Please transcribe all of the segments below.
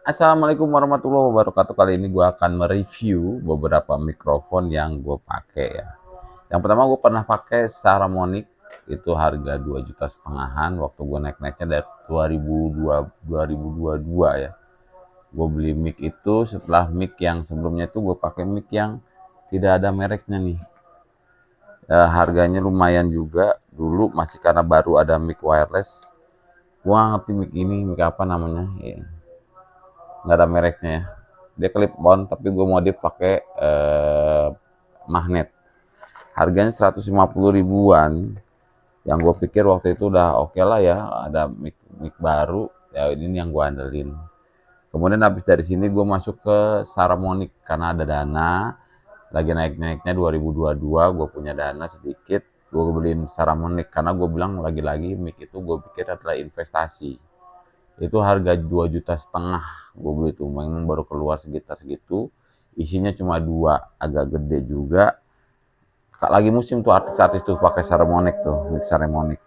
Assalamualaikum warahmatullahi wabarakatuh. Kali ini gue akan mereview beberapa mikrofon yang gue pakai ya. Yang pertama gue pernah pakai Saramonic, itu harga 2,5 jutaan waktu gue naik-naiknya dari 2022 ya. Gue beli mic itu setelah mic yang sebelumnya itu gue pakai mic yang tidak ada mereknya nih. Harganya lumayan juga dulu, masih karena baru ada mic wireless. Gue gak ngerti mic ini, mic apa namanya ya, nggak ada mereknya ya. Dia clip on tapi gue modif pakai magnet. Harganya 150 ribuan. Yang gue pikir waktu itu udah oke lah ya, ada mic baru ya, ini yang gue andelin. Kemudian habis dari sini gue masuk ke Saramonic karena ada dana, lagi naik-naiknya 2022, gue punya dana sedikit, gue beliin Saramonic karena gue bilang lagi-lagi mic itu gue pikir adalah investasi. Itu harga 2,5 juta gue beli itu, memang baru keluar sekitar segitu, isinya cuma dua, agak gede juga. Lagi musim tuh artis-artis tuh pakai Saramonic tuh, mic Saramonic.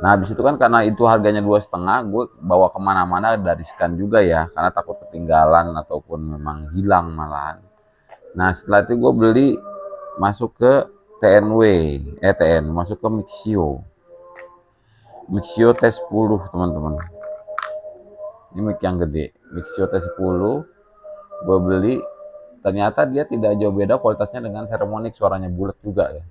Nah habis itu kan karena itu harganya 2,5, gue bawa kemana-mana ada riskan juga ya, karena takut ketinggalan ataupun memang hilang malahan. Nah setelah itu gue beli, masuk ke masuk ke Mixio T10 teman-teman. Ini mic yang gede, Mixio T10 gue beli. Ternyata dia tidak jauh beda kualitasnya dengan Saramonic, suaranya bulat juga ya.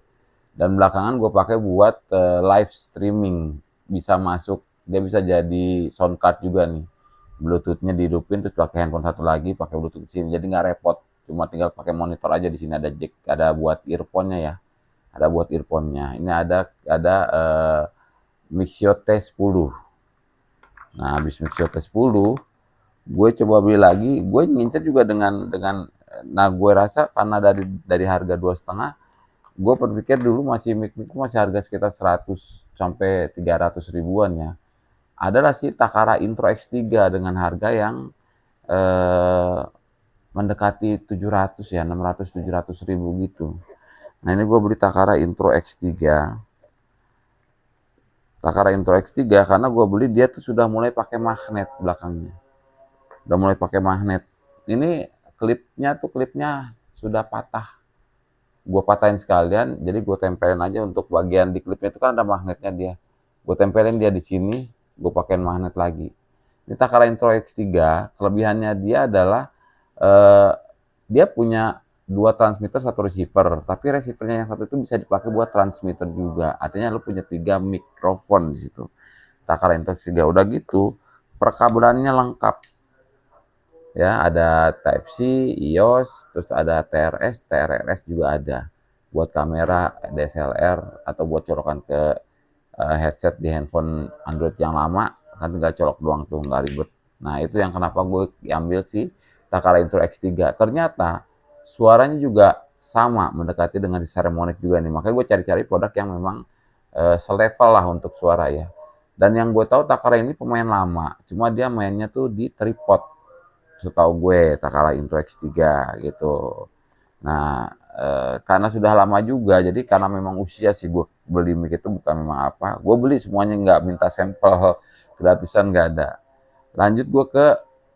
Dan belakangan gue pakai buat live streaming, bisa masuk, dia bisa jadi sound card juga nih. Bluetoothnya dihidupin terus pakai handphone satu lagi, pakai Bluetooth di sini, jadi nggak repot. Cuma tinggal pakai monitor aja. Di sini ada jack, ada buat earphone-nya ya, ada buat earphone-nya. Ini ada Mixio T10. Nah habis Mixio T10 gue coba beli lagi, gue ngincer juga dengan nah gue rasa karena dari harga 2,5, gue berpikir dulu masih mic masih harga sekitar 100 sampai 300 ribuan ya. Adalah si Takara Intro X3 dengan harga yang eh, mendekati 700 ya, 600 700 ribu gitu. Nah ini gue beli Takara Intro X3. Takara Intro X3 karena gue beli dia tuh sudah mulai pakai magnet belakangnya. Udah mulai pakai magnet. Ini klipnya sudah patah. Gue patahin sekalian, jadi gue tempelin aja untuk bagian di klipnya itu kan ada magnetnya dia. Gue tempelin dia di sini, gue pakein magnet lagi. Ini Takara Intro X3, kelebihannya dia adalah eh, dia punya dua transmitter, satu receiver, tapi receivernya yang satu itu bisa dipakai buat transmitter juga. Artinya lu punya 3 mikrofon di situ. Takara Intro X3 udah gitu, perkabelannya lengkap. Ya ada Type C, iOS, terus ada TRS, TRRS juga ada buat kamera DSLR atau buat colokan ke headset di handphone Android yang lama, kan tinggal colok doang tuh, nggak ribet. Nah itu yang kenapa gue ambil sih Takara Intro X3. Ternyata suaranya juga sama, mendekati dengan di Saramonic juga nih, makanya gue cari-cari produk yang memang selevel lah untuk suara ya. Dan yang gue tahu Takara ini pemain lama, cuma dia mainnya tuh di tripod, setahu gue Takara Intro X3 gitu. Nah karena sudah lama juga, jadi karena memang usia sih gue beli mic itu, bukan memang apa, gue beli semuanya, nggak minta sampel gratisan, nggak ada. Lanjut gue ke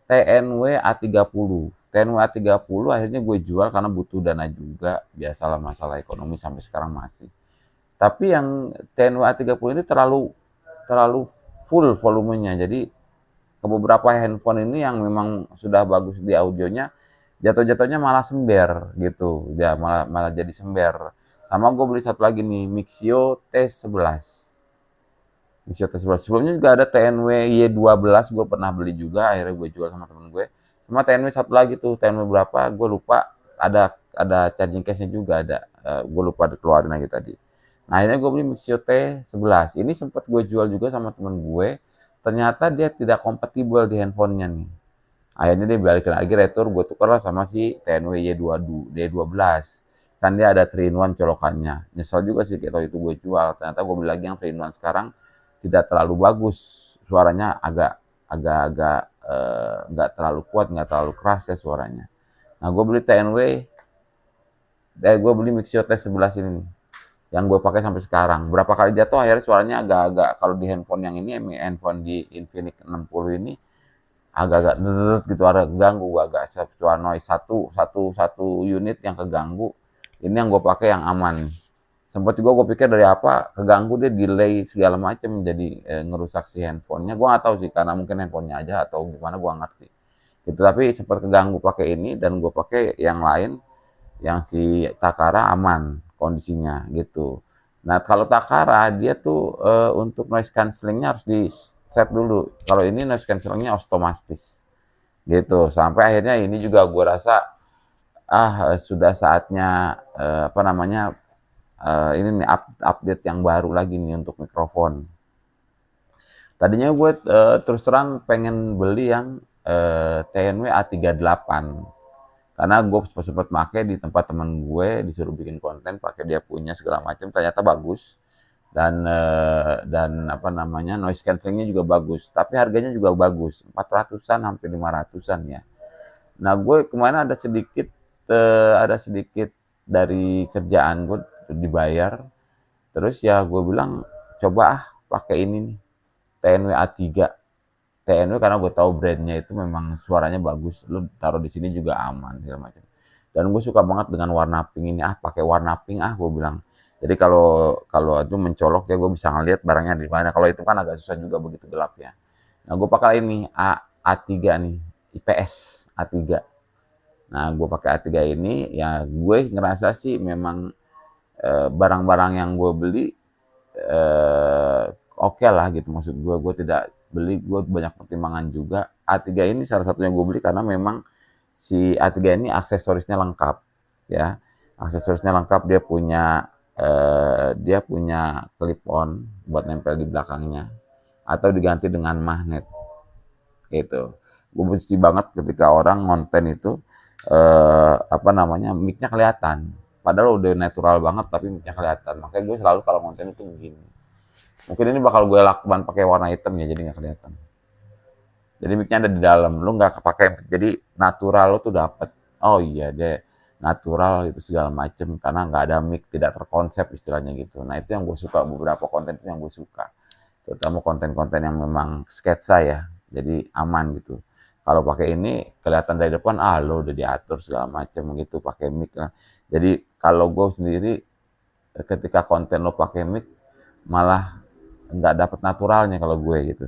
TNW A30. TNW A30 akhirnya gue jual karena butuh dana juga, biasalah masalah ekonomi sampai sekarang masih. Tapi yang TNW A30 ini terlalu terlalu full volumenya, jadi ke beberapa handphone ini yang memang sudah bagus di audionya, jatuh-jatuhnya malah sember gitu ya, malah malah jadi sember. Sama gue beli satu lagi nih, Mixio T11. Mixio T11 sebelumnya juga ada TNW Y12, gue pernah beli juga, akhirnya gue jual sama temen gue. Sama TNW satu lagi tuh, TNW berapa gue lupa, ada charging case-nya juga ada. Gue lupa dikeluarin lagi tadi. Nah akhirnya gue beli Mixio T11. Ini sempat gue jual juga sama temen gue, ternyata dia tidak kompatibel di handphonenya nih. Akhirnya dia balikin lagi, retur, gue tukar lah sama si TNW Y12. Kan dia ada 3-in-1 colokannya. Nyesel juga sih kalau itu gue jual. Ternyata gue beli lagi yang 3-in-1 sekarang, tidak terlalu bagus. Suaranya agak nggak terlalu kuat, nggak terlalu keras ya suaranya. Nah gue beli gue beli Mixio T11 ini nih, yang gue pakai sampai sekarang. Berapa kali jatuh akhirnya suaranya agak-agak, kalau di handphone yang ini, handphone di Infinix 60 ini, agak-agak deret gitu, ada ganggu, agak suara noise satu satu satu unit yang keganggu. Ini yang gue pakai yang aman. Sempat juga gue pikir dari apa keganggu, dia delay segala macem, jadi ngerusak si handphonenya. Gue nggak tahu sih, karena mungkin handphonenya aja atau gimana, gue ngerti gitu. Tapi sempat keganggu pakai ini, dan gue pakai yang lain, yang si Takara aman kondisinya gitu. Nah kalau Takara dia tuh untuk noise cancellingnya harus di set dulu. Kalau ini noise cancellingnya otomatis gitu. Sampai akhirnya ini juga gue rasa sudah saatnya apa namanya ini nih update yang baru lagi nih untuk mikrofon. Tadinya gue terus terang pengen beli yang TNW A38, karena gue sempat pakai di tempat teman gue, disuruh bikin konten pakai dia punya segala macam, ternyata bagus, dan apa namanya noise cancellingnya juga bagus, tapi harganya juga bagus, 400-an hampir 500-an ya. Nah gue kemarin ada sedikit dari kerjaan gue dibayar, terus ya gue bilang coba pakai ini nih, TNW A3. TNW karena gue tahu brandnya itu memang suaranya bagus, lu taruh di sini juga aman segala macam. Dan gue suka banget dengan warna pink ini, pakai warna pink gue bilang. Jadi kalau kalau itu mencolok ya gue bisa ngeliat barangnya di mana. Kalau itu kan agak susah juga begitu gelap ya. Nah gue pakai ini A3 nih, IPS A3. Nah gue pakai A3 ini, ya gue ngerasa sih memang barang-barang yang gue beli oke lah gitu, maksud gue tidak beli, gue banyak pertimbangan juga. A3 ini salah satunya gue beli karena memang si A3 ini aksesorisnya lengkap ya, aksesorisnya lengkap. Dia punya clip on buat nempel di belakangnya atau diganti dengan magnet gitu. Gue benci banget ketika orang ngonten itu apa namanya mic-nya kelihatan, padahal udah natural banget tapi mic-nya kelihatan. Makanya gue selalu kalau ngonten itu begini. Mungkin ini bakal gue lakukan pakai warna hitam ya, jadi nggak kelihatan. Jadi mic-nya ada di dalam, lu nggak pakai, jadi natural lu tuh dapet. Oh iya dia natural itu segala macem, karena nggak ada mic, tidak terkonsep istilahnya gitu. Nah itu yang gue suka, beberapa konten itu yang gue suka, terutama konten-konten yang memang sketsa ya, jadi aman gitu. Kalau pakai ini kelihatan dari depan, lo udah diatur segala macem gitu pakai mic lah. Jadi kalau gue sendiri ketika konten lo pakai mic malah nggak dapet naturalnya kalau gue gitu.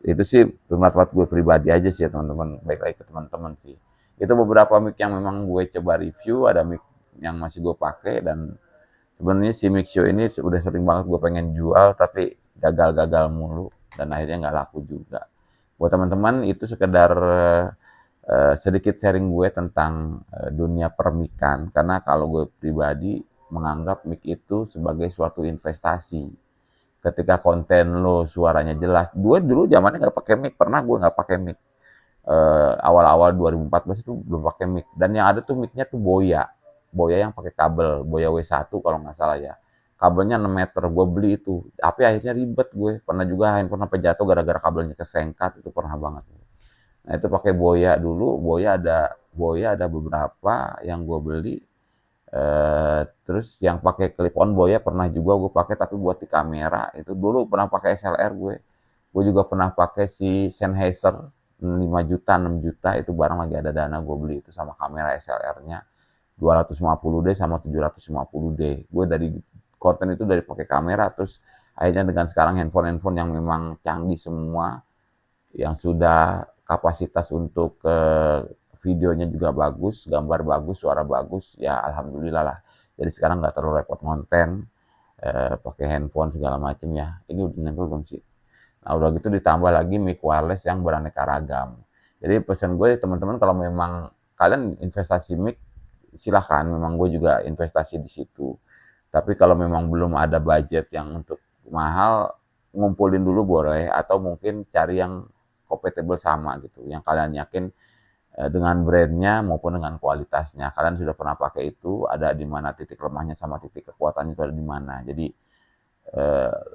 Itu sih pendapat gue pribadi aja sih ya teman-teman, baik lagi ke teman-teman sih. Itu beberapa mic yang memang gue coba review, ada mic yang masih gue pakai, dan sebenarnya si Mixio ini udah sering banget gue pengen jual tapi gagal-gagal mulu dan akhirnya nggak laku juga. Buat teman-teman itu sekedar sedikit sharing gue tentang dunia permikan, karena kalau gue pribadi menganggap mic itu sebagai suatu investasi. Ketika konten lo suaranya jelas, gue dulu zamannya nggak pakai mic, pernah gue nggak pakai mic. Awal-awal 2014 itu belum pakai mic, dan yang ada tuh micnya tuh Boya yang pakai kabel, Boya W1 kalau nggak salah ya. Kabelnya 6 meter, gue beli itu. Tapi akhirnya ribet gue. Pernah juga handphone sampai jatuh gara-gara kabelnya kesengkat, itu pernah banget. Nah itu pakai Boya dulu, Boya ada beberapa yang gue beli. Terus yang pakai clip on Boya pernah juga gue pakai, tapi buat di kamera. Itu dulu pernah pakai SLR gue juga pernah pakai si Sennheiser 5 juta 6 juta, itu barang lagi ada dana gue beli itu, sama kamera SLR-nya 250D sama 750D. Gue dari konten itu dari pakai kamera, terus akhirnya dengan sekarang handphone yang memang canggih semua, yang sudah kapasitas untuk videonya juga bagus, gambar bagus, suara bagus, ya alhamdulillah lah. Jadi sekarang nggak terlalu repot ngonten, pakai handphone segala macem ya. Ini udah nempel belum sih? Nah udah gitu ditambah lagi mic wireless yang beraneka ragam. Jadi pesan gue teman-teman, kalau memang kalian investasi mic, silahkan, memang gue juga investasi di situ. Tapi kalau memang belum ada budget yang untuk mahal, ngumpulin dulu boleh, atau mungkin cari yang compatible sama gitu, yang kalian yakin dengan brandnya maupun dengan kualitasnya. Kalian sudah pernah pakai itu, ada di mana titik lemahnya sama titik kekuatannya itu ada di mana. Jadi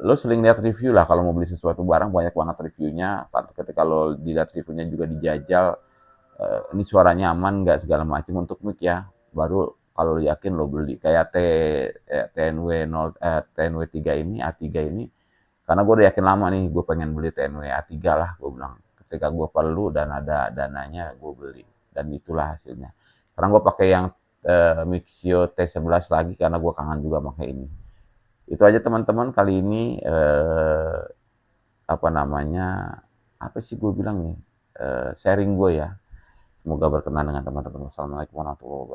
lo sering lihat review lah, kalau mau beli sesuatu barang banyak banget reviewnya. Ketika lo dilihat reviewnya juga dijajal, ini suaranya aman nggak segala macam untuk mic ya, baru kalau yakin lo beli. Kayak TNW 3 ini, A3 ini, karena gue udah yakin lama nih gue pengen beli TNW A3 lah, gue bilang ketika gue perlu dan ada dananya gue beli, dan itulah hasilnya. Sekarang gue pakai yang Mixio T11 lagi karena gue kangen juga pakai ini. Itu aja teman-teman kali ini, apa namanya, apa sih gue bilang nih, sharing gue ya. Semoga berkenan dengan teman-teman. Wassalamualaikum warahmatullahi wabarakatuh.